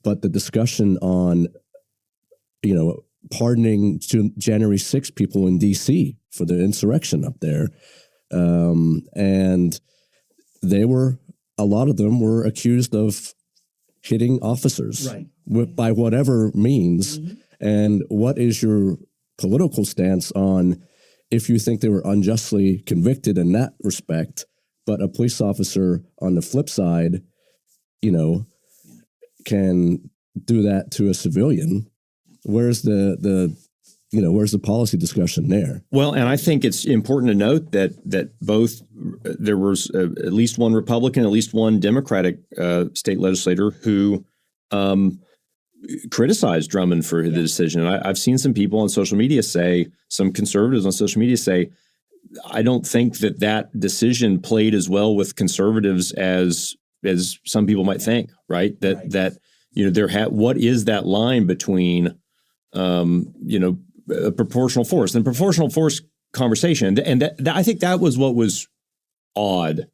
[SPEAKER 6] but the discussion on, pardoning January 6 people in D.C. for the insurrection up there. And a lot of them were accused of hitting officers by whatever means. Mm-hmm. And what is your political stance on if you think they were unjustly convicted in that respect, but a police officer on the flip side, can do that to a civilian? Where's the policy discussion there?
[SPEAKER 5] Well, and I think it's important to note that both there was at least one Republican, at least one Democratic state legislator who criticized Drummond for the decision. And I've seen some people on social media some conservatives on social media say, I don't think that decision played as well with conservatives as some people might think, right? What is that line between, a proportional force and proportional force conversation? And that I think that was what was odd.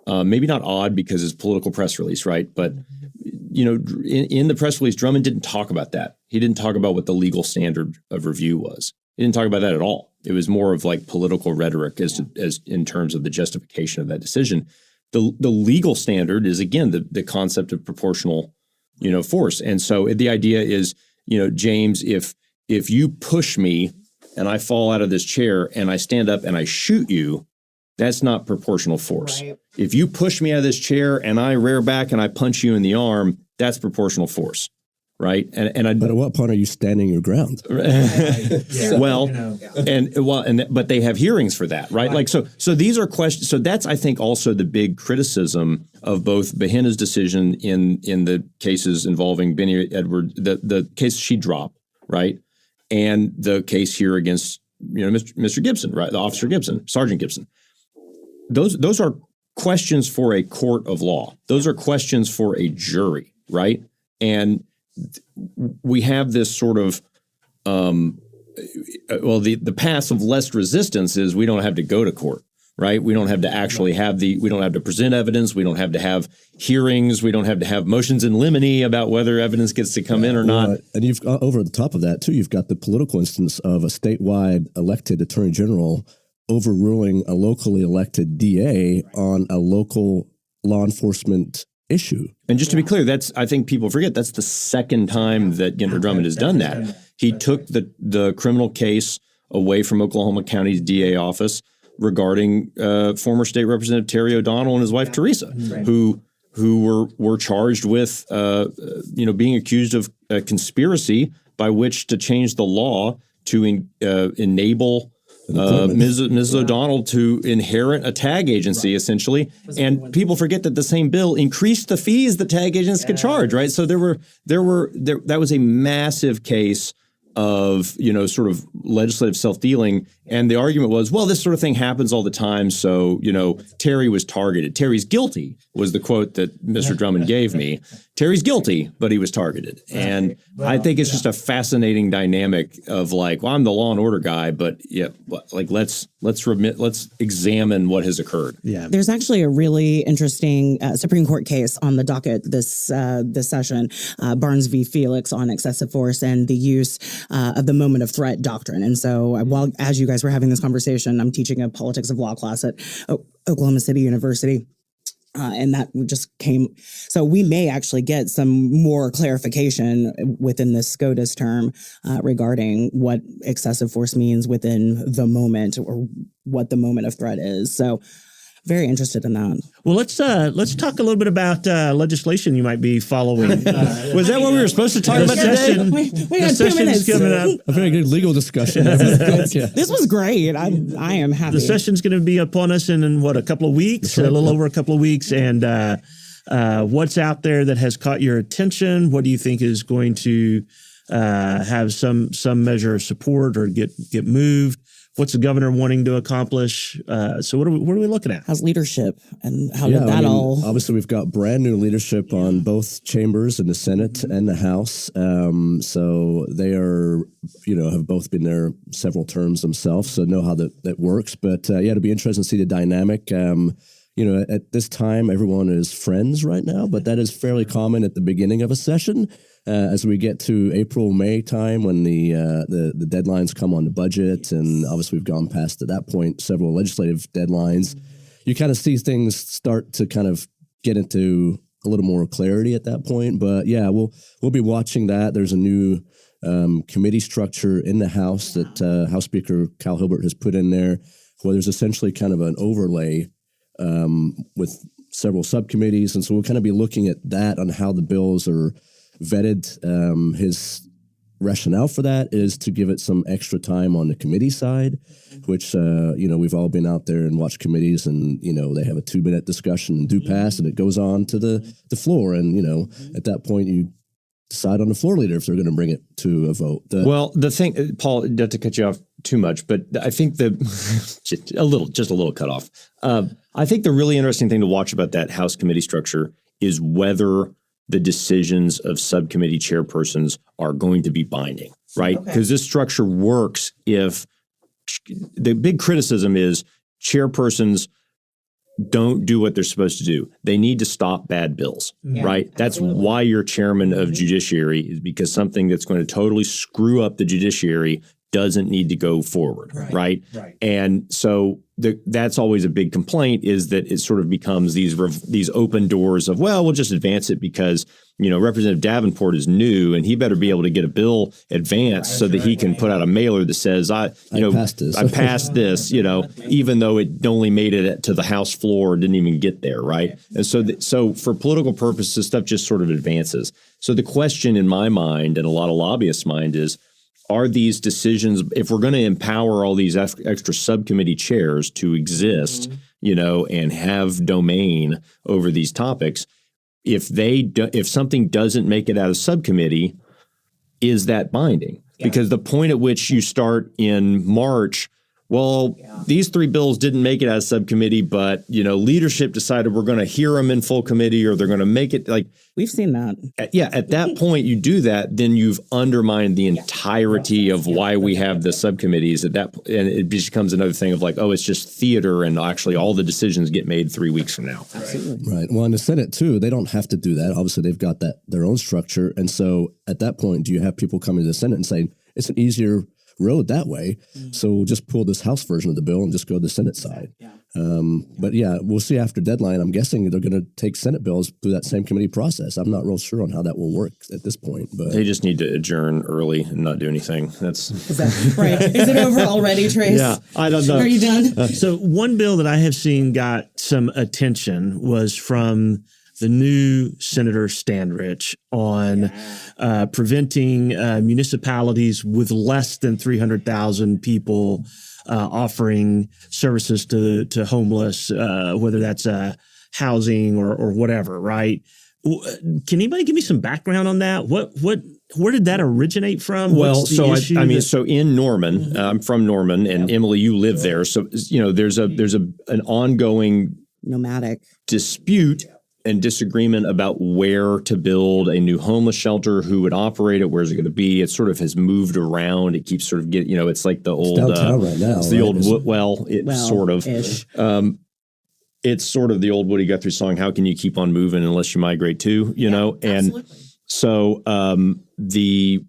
[SPEAKER 5] Maybe not odd because it's political press release, right? But in the press release, Drummond didn't talk about that. He didn't talk about what the legal standard of review was. He didn't talk about that at all. It was more of like political rhetoric as in terms of the justification of that decision. The legal standard is, again, the concept of proportional, force. And so the idea is, James, if you push me and I fall out of this chair and I stand up and I shoot you, that's not proportional force. Right. If you push me out of this chair and I rear back and I punch you in the arm, that's proportional force, right? But
[SPEAKER 6] at what point are you standing your ground?
[SPEAKER 5] But they have hearings for that, right? Like so these are questions. So that's, I think, also the big criticism of both Behenna's decision in the cases involving Benny Edwards, the case she dropped, right, and the case here against Mr. Gibson, right, the Officer Gibson, Sergeant Gibson. Those are questions for a court of law. Those are questions for a jury, right? And we have this sort of, the path of less resistance is we don't have to go to court, right? We don't have to actually we don't have to present evidence. We don't have to have hearings. We don't have to have motions in limine about whether evidence gets to come in or not.
[SPEAKER 6] And you've over the top of that too, you've got the political instance of a statewide elected attorney general overruling a locally elected DA on a local law enforcement issue.
[SPEAKER 5] And just to be clear, I think people forget that's the second time that Ginter Drummond has done that. He took the criminal case away from Oklahoma County's DA office regarding former state representative Terry O'Donnell and his wife Teresa, who who were charged with, being accused of a conspiracy by which to change the law to enable Ms. O'Donnell to inherit a tag agency, essentially. And people forget that the same bill increased the fees the tag agents could charge, right? So that was a massive case of, sort of legislative self-dealing. And the argument was, well, this sort of thing happens all the time. So, Terry was targeted. Terry's guilty was the quote that Mr. Drummond gave me. Terry's guilty, but he was targeted. And I think it's just a fascinating dynamic of like, well, I'm the law and order guy, but like let's examine what has occurred.
[SPEAKER 1] Yeah.
[SPEAKER 7] There's actually a really interesting Supreme Court case on the docket this session, Barnes v. Felix, on excessive force and the use of the moment of threat doctrine. And so while as you guys were having this conversation, I'm teaching a politics of law class at Oklahoma City University. And that just came. So we may actually get some more clarification within this SCOTUS term regarding what excessive force means within the moment or what the moment of threat is. So very interested in that.
[SPEAKER 1] Well, let's talk a little bit about legislation you might be following.
[SPEAKER 5] Was that what we were supposed to talk about today?
[SPEAKER 7] We got 2 minutes.
[SPEAKER 1] Coming up.
[SPEAKER 6] A very good legal discussion.
[SPEAKER 7] This was great. I am happy.
[SPEAKER 1] The session's going to be upon us in a couple of weeks, a little over a couple of weeks. And what's out there that has caught your attention? What do you think is going to have some measure of support or get moved? What's the governor wanting to accomplish? So what are we looking at?
[SPEAKER 7] How's leadership and how did that all?
[SPEAKER 6] Obviously, we've got brand new leadership on both chambers in the Senate and the House. So they are, have both been there several terms themselves, so know how that works. But it'll be interesting to see the dynamic. At this time, everyone is friends right now, but that is fairly common at the beginning of a session. As we get to April, May time, when the deadlines come on the budget, and obviously we've gone past at that point several legislative deadlines, you kind of see things start to kind of get into a little more clarity at that point. But we'll be watching that. There's a new committee structure in the House that House Speaker Kyle Hilbert has put in there, where there's essentially kind of an overlay with several subcommittees, and so we'll kind of be looking at that on how the bills are vetted. His rationale for that is to give it some extra time on the committee side, which, we've all been out there and watched committees and, they have a 2-minute discussion and do pass and it goes on to the floor. And, at that point you decide on the floor leader if they're going to bring it to a vote.
[SPEAKER 5] The thing, Paul, not to cut you off too much, but I think just a little cut off. I think the really interesting thing to watch about that House committee structure is whether the decisions of subcommittee chairpersons are going to be binding, right? Because this structure works if the big criticism is chairpersons don't do what they're supposed to do. They need to stop bad bills, right? That's why you're chairman of judiciary, is because something that's going to totally screw up the judiciary doesn't need to go forward, right? And so that's always a big complaint, is that it sort of becomes these open doors of, well, we'll just advance it because, Representative Davenport is new and he better be able to get a bill advanced so that he can put out a mailer that says, I passed this, even though it only made it to the House floor, didn't even get there, right? And so for political purposes, stuff just sort of advances. So the question in my mind and a lot of lobbyists' mind is, are these decisions, if we're going to empower all these extra subcommittee chairs to exist, and have domain over these topics, if something doesn't make it out of subcommittee, is that binding? Because the point at which you start in March, these 3 bills didn't make it out of subcommittee, but, leadership decided we're going to hear them in full committee, or they're going to make it like.
[SPEAKER 7] We've seen that.
[SPEAKER 5] At that point, you do that, then you've undermined the entirety of why we have the subcommittees and it becomes another thing of like, it's just theater, and actually all the decisions get made 3 weeks from now.
[SPEAKER 7] Absolutely.
[SPEAKER 6] Right. Well, in the Senate too, they don't have to do that. Obviously, they've got their own structure. And so at that point, do you have people coming to the Senate and saying, it's an easier road that way, so we'll just pull this House version of the bill and just go to the Senate side. But we'll see after deadline. I'm guessing they're going to take Senate bills through that same committee process. I'm not real sure on how that will work at this point, but
[SPEAKER 5] they just need to adjourn early and not do anything.
[SPEAKER 7] Is that right? Is it over already, Trace?
[SPEAKER 5] Yeah, I don't know.
[SPEAKER 7] Are you done?
[SPEAKER 1] So one bill that I have seen got some attention was from the new Senator Standrich on preventing municipalities with less than 300,000 people offering services to homeless, whether that's housing or whatever, right? Can anybody give me some background on that? Where did that originate from?
[SPEAKER 5] Well, so so in Norman, I'm from Norman, and Emily, you live there. So, there's an ongoing
[SPEAKER 7] nomadic
[SPEAKER 5] dispute and disagreement about where to build a new homeless shelter, who would operate it, where's it going to be. It sort of has moved around. It keeps sort of getting, it's like the old,
[SPEAKER 6] downtown right now,
[SPEAKER 5] it's the old, sort of.
[SPEAKER 7] Ish.
[SPEAKER 5] It's sort of the old Woody Guthrie song, "How can you keep on moving unless you migrate too?" And
[SPEAKER 7] absolutely.
[SPEAKER 5] so the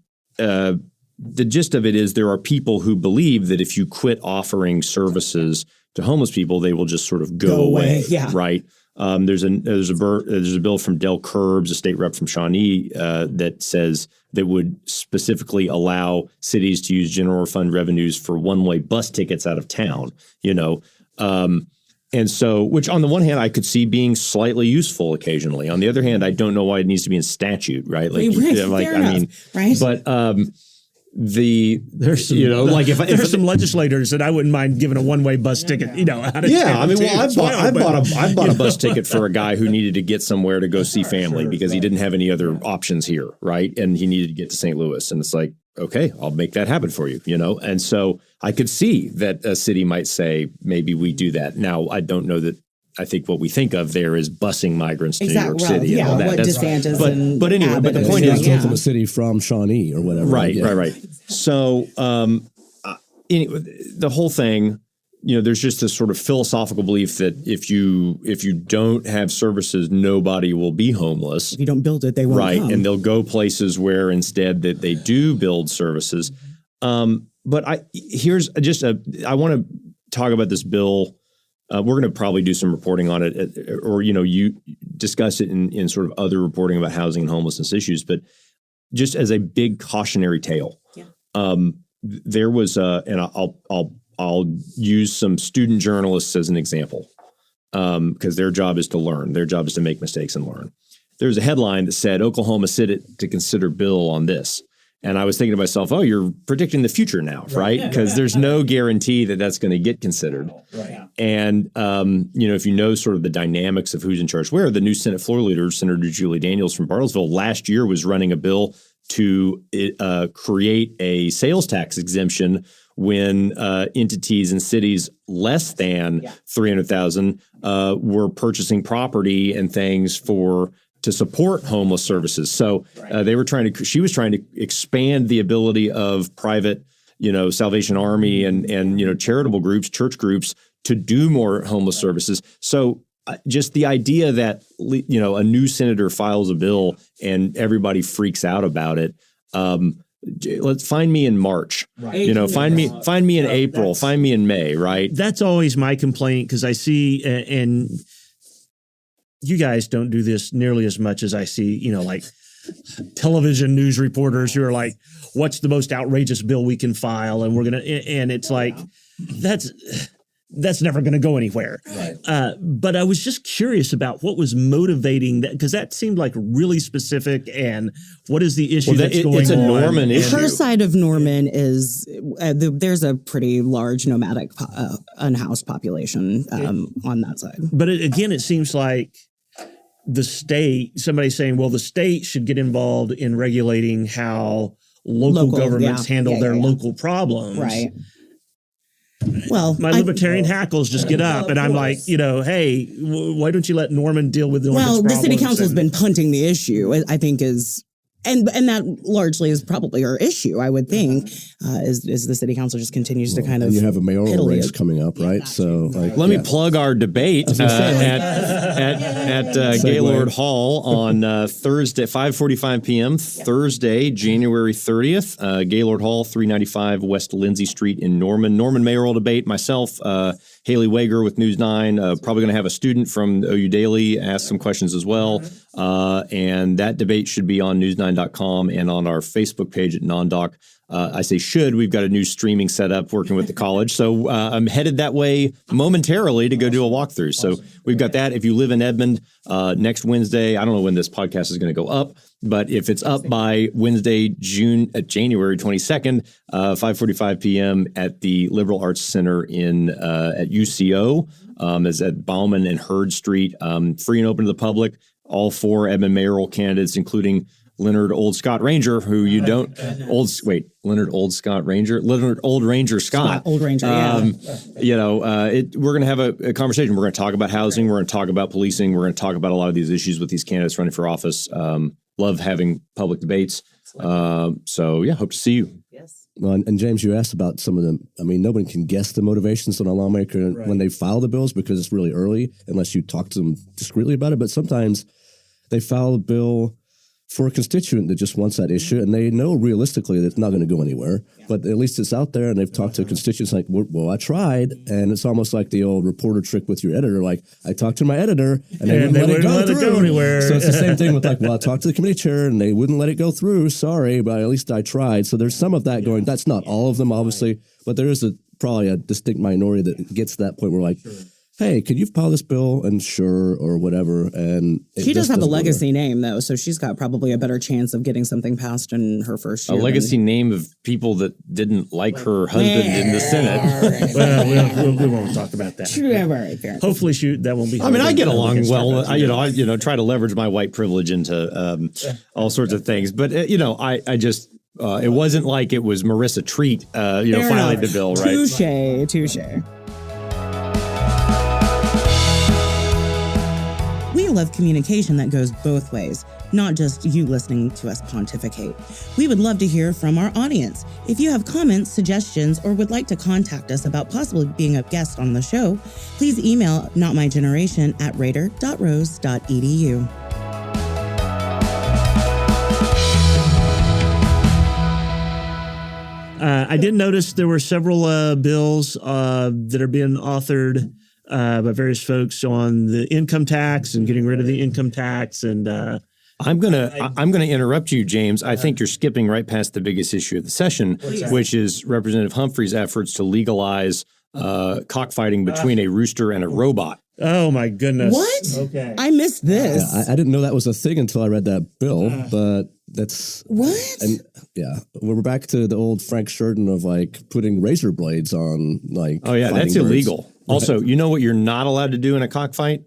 [SPEAKER 5] gist of it is there are people who believe that if you quit offering services to homeless people, they will just sort of go away.
[SPEAKER 7] Yeah.
[SPEAKER 5] Right. There's a bill from Del Curbs, a state rep from Shawnee, that says that would specifically allow cities to use general fund revenues for one-way bus tickets out of town. And so, which on the one hand, I could see being slightly useful occasionally. On the other hand, I don't know why it needs to be in statute, right?
[SPEAKER 7] Right, right?
[SPEAKER 5] But
[SPEAKER 1] there's some, there's some legislators that I wouldn't mind giving a one-way bus ticket, out of town.
[SPEAKER 5] I bought a bus ticket for a guy who needed to get somewhere to go see family because he didn't have any other options here, right? And he needed to get to St. Louis, and it's like, okay, I'll make that happen for you, And so I could see that a city might say, maybe we do that. Now, I don't know that. I think what we think of there is busing migrants to New York City.
[SPEAKER 7] Yeah,
[SPEAKER 5] and all that.
[SPEAKER 7] what DeSantis
[SPEAKER 5] but anyway, but the point is,
[SPEAKER 6] go to the city from Shawnee or whatever.
[SPEAKER 5] Right. So anyway, the whole thing, there's just this sort of philosophical belief that if you don't have services, nobody will be homeless.
[SPEAKER 7] If you don't build it, they won't come.
[SPEAKER 5] And they'll go places where instead that they do build services. But I want to talk about this bill. We're going to probably do some reporting on it, or you discuss it in sort of other reporting about housing and homelessness issues. But just as a big cautionary tale, there was and I'll use some student journalists as an example, because their job is to learn. Their job is to make mistakes and learn. There's a headline that said Oklahoma Senate to consider bill on this. And I was thinking to myself, oh, you're predicting the future now, right? Because there's no guarantee that that's going to get considered. Right. And, if you know sort of the dynamics of who's in charge where, the new Senate floor leader, Senator Julie Daniels from Bartlesville, last year was running a bill to create a sales tax exemption when entities and cities less than 300,000 were purchasing property and things to support homeless services. So she was trying to expand the ability of private, Salvation Army and charitable groups, church groups to do more homeless services. So just the idea that, a new senator files a bill and everybody freaks out about it. Let's find me in March, right. Find me in April, find me in May, right?
[SPEAKER 1] That's always my complaint, because I see, and you guys don't do this nearly as much as I see, like television news reporters who are like, what's the most outrageous bill we can file? And and it's like, that's never going to go anywhere. Right. But I was just curious about what was motivating that, because that seemed like really specific. And what is the issue that's going on?
[SPEAKER 5] It's a Norman issue.
[SPEAKER 7] Her side of Norman is there's a pretty large nomadic unhoused population on that side.
[SPEAKER 1] But it seems like the state, somebody's saying, well, the state should get involved in regulating how local governments handle their local problems.
[SPEAKER 7] Right. Well,
[SPEAKER 1] my libertarian hackles just get up, and I'm like, hey, why don't you let Norman deal with Norman's problems?
[SPEAKER 7] Well, the city council has been punting the issue, I think and that largely is probably our issue, I would think, is the city council just continues to kind of.
[SPEAKER 6] And you have a mayoral race coming up, right? So,
[SPEAKER 5] let me plug our debate at Gaylord Hall on Thursday, 5:45 p.m. Thursday, January 30th. Gaylord Hall, 395 West Lindsay Street in Norman. Norman mayoral debate. Myself, Haley Wager with News 9. Probably going to have a student from OU Daily ask some questions as well. And that debate should be on News 9 nonline.com and on our Facebook page at NonDoc. I say should. We've got a new streaming setup working with the college. So I'm headed that way momentarily to go do a walkthrough. So we've got that. If you live in Edmond, next Wednesday, I don't know when this podcast is going to go up, but if it's up by Wednesday, January 22nd, 5:45 p.m. at the Liberal Arts Center at UCO, is at Bauman and Hurd Street, free and open to the public. All 4 Edmond mayoral candidates, including Leonard Old Scott Ranger, who you don't Leonard Old Scott Ranger, Leonard Old Ranger Scott.
[SPEAKER 7] Old Ranger, yeah.
[SPEAKER 5] We're going to have a conversation. We're going to talk about housing. We're going to talk about policing. We're going to talk about a lot of these issues with these candidates running for office. Love having public debates. Hope to see you.
[SPEAKER 7] Yes.
[SPEAKER 6] Well, and James, you asked about some of them. I mean, nobody can guess the motivations of a lawmaker when they file the bills because it's really early unless you talk to them discreetly about it. But sometimes they file a bill for a constituent that just wants that issue, and they know realistically that it's not going to go anywhere, but at least it's out there, and they've talked to constituents like, well, I tried, and it's almost like the old reporter trick with your editor, like, I talked to my editor, and they wouldn't let it go anywhere. So it's the same thing with like, well, I talked to the committee chair, and they wouldn't let it go through, sorry, but at least I tried. So there's some of that going, that's not all of them, obviously, but there is probably a distinct minority that gets to that point where like, hey, could you file this bill? And sure, or whatever. And
[SPEAKER 7] she does have a legacy name, though, so she's got probably a better chance of getting something passed in her first year.
[SPEAKER 5] A legacy name of people that didn't like her husband in the Senate.
[SPEAKER 1] Well, we won't talk about that.
[SPEAKER 7] True, right, fair.
[SPEAKER 1] Hopefully, that won't be.
[SPEAKER 5] I mean, I get along well. I try to leverage my white privilege into all sorts of things, but I just. It wasn't like it was Marissa Treat, filing the bill, right?
[SPEAKER 7] Touche. We love communication that goes both ways, not just you listening to us pontificate. We would love to hear from our audience. If you have comments, suggestions, or would like to contact us about possibly being a guest on the show, please email notmygeneration@raider.rose.edu.
[SPEAKER 1] I did notice there were several bills that are being authored by various folks on the income tax and getting rid of the income tax. And
[SPEAKER 5] I'm gonna interrupt you, James. I think you're skipping right past the biggest issue of the session, which is Representative Humphrey's efforts to legalize cockfighting between a rooster and a robot.
[SPEAKER 1] Oh my goodness!
[SPEAKER 7] What?
[SPEAKER 1] Okay,
[SPEAKER 7] I missed this.
[SPEAKER 6] Yeah, I didn't know that was a thing until I read that bill, but that's
[SPEAKER 7] what?
[SPEAKER 6] And we're back to the old Frank Sheridan of like putting razor blades on like.
[SPEAKER 5] Oh yeah, that's
[SPEAKER 6] birds.
[SPEAKER 5] illegal. Also, you know what you're not allowed to do in a cockfight?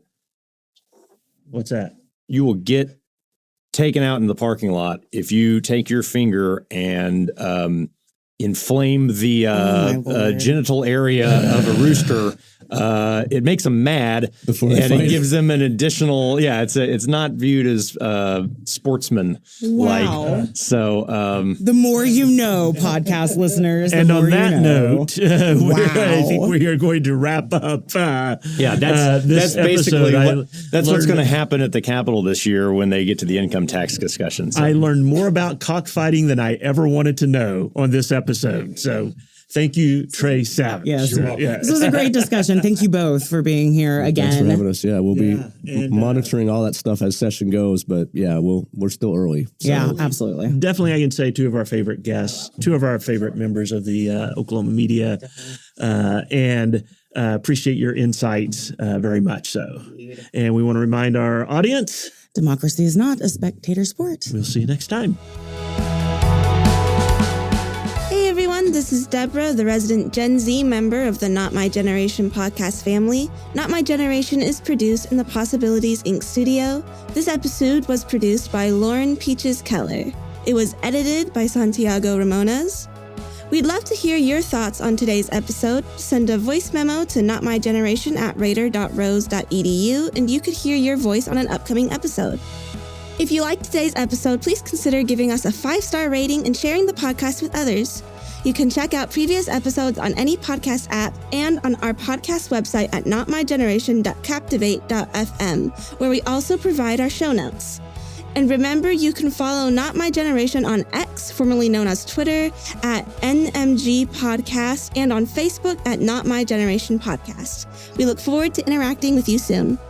[SPEAKER 1] What's that?
[SPEAKER 5] You will get taken out in the parking lot if you take your finger and inflame the genital area of a rooster. It makes them mad, and it gives them an additional. It's not viewed as sportsman like.
[SPEAKER 7] Wow.
[SPEAKER 5] So
[SPEAKER 7] the more you know, podcast listeners.
[SPEAKER 1] And on that
[SPEAKER 7] note,
[SPEAKER 1] I think we are going to wrap up.
[SPEAKER 5] That's basically what's going to happen at the Capitol this year when they get to the income tax discussions.
[SPEAKER 1] I learned more about cockfighting than I ever wanted to know on this episode. So. Thank you, Trey Savage.
[SPEAKER 7] Yes. This was a great discussion. Thank you both for being here again.
[SPEAKER 6] Thanks for having us. Yeah, we'll be monitoring all that stuff as session goes, but we're still early.
[SPEAKER 7] So. Yeah, absolutely.
[SPEAKER 1] Definitely, I can say two of our favorite guests, two of our favorite members of the Oklahoma media, and appreciate your insights very much so. And we want to remind our audience,
[SPEAKER 7] democracy is not a spectator sport.
[SPEAKER 1] We'll see you next time.
[SPEAKER 2] This is Deborah, the resident Gen Z member of the Not My Generation podcast family. Not My Generation is produced in the Possibilities Inc. studio. This episode was produced by Lauren Peaches Keller. It was edited by Santiago Ramones. We'd love to hear your thoughts on today's episode. Send a voice memo to notmygeneration@raider.rose.edu and you could hear your voice on an upcoming episode. If you liked today's episode, please consider giving us a 5-star rating and sharing the podcast with others. You can check out previous episodes on any podcast app and on our podcast website at notmygeneration.captivate.fm, where we also provide our show notes. And remember, you can follow Not My Generation on X, formerly known as Twitter, at NMG Podcast, and on Facebook at Not My Generation Podcast. We look forward to interacting with you soon.